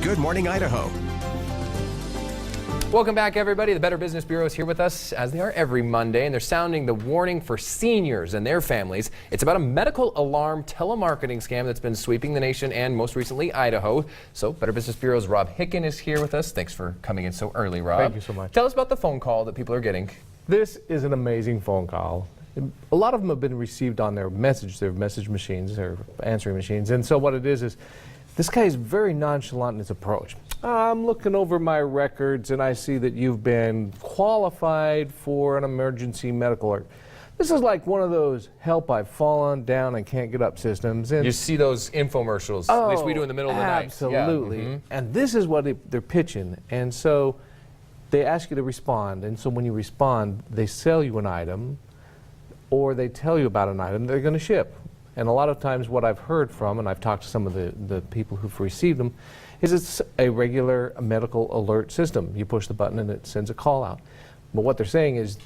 Good Morning Idaho. Welcome back, everybody. The Better Business Bureau is here with us, as they are every Monday, and they're sounding the warning for seniors and their families. It's about a medical alarm telemarketing scam that's been sweeping the nation and most recently Idaho. So Better Business Bureau's Robb Hicken is here with us. Thanks for coming in so early, Robb. Thank you so much. Tell us about the phone call that people are getting. This is an amazing phone call. A lot of them have been received on their message machines, their answering machines. And so what it is this guy is very nonchalant in his approach. I'm looking over my records and I see that you've been qualified for an emergency medical alert. This is like one of those help I've fallen down and can't get up systems. And You see those infomercials, at least we do in the middle of the night. Absolutely. Yeah. And this is what they're pitching. And so they ask you to respond. And so when you respond, they sell you an item or they tell you about an item they're going to ship. And a lot of times what I've heard from, and I've talked to some of the people who've received them, is it's a regular medical alert system. You push the button and it sends a call out. But what they're saying is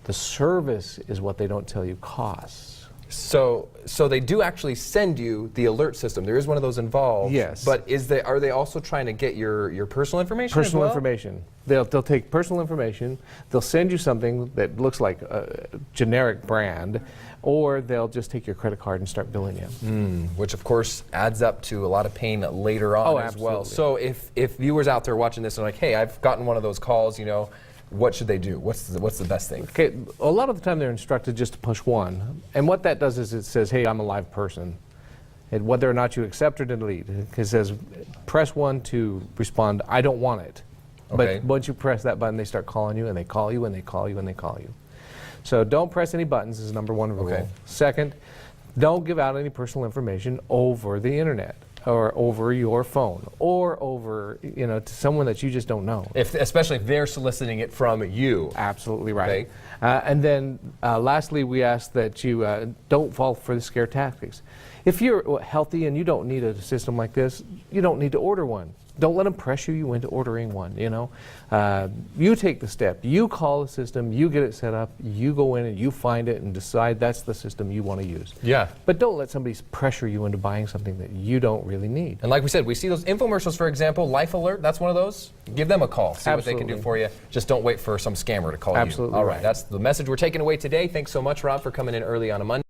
the service is what they don't tell you costs. So they do actually send you the alert system. There is one of those involved. Yes. But are they also trying to get your personal information? Personal as well? information. They'll take personal information. They'll send you something that looks like a generic brand, or they'll just take your credit card and start billing you. Which of course adds up to a lot of pain later on as well. So if viewers out there watching this are like, hey, I've gotten one of those calls, what should they do? What's the best thing? Okay, a lot of the time they're instructed just to push one. And what that does is it says, hey, I'm a live person. And whether or not you accept or delete, it says press 1 to respond, I don't want it. Okay. But once you press that button, they start calling you and they call you and they call you and they call you. So don't press any buttons is number one rule. Okay. Second, don't give out any personal information over the internet or over your phone or over, to someone that you just don't know. Especially if they're soliciting it from you. Absolutely right. Okay. And then lastly, we ask that you don't fall for the scare tactics. If you're healthy and you don't need a system like this, you don't need to order one. Don't let them pressure you into ordering one, You take the step. You call the system, you get it set up, you go in and you find it and decide that's the system you want to use. Yeah. But don't let somebody pressure you into buying something that you don't really need. And like we said, we see those infomercials, for example, Life Alert, that's one of those. Give them a call, see what they can do for you. Just don't wait for some scammer to call you. Absolutely All right, right. that's the message we're taking away today. Thanks so much, Robb, for coming in early on a Monday.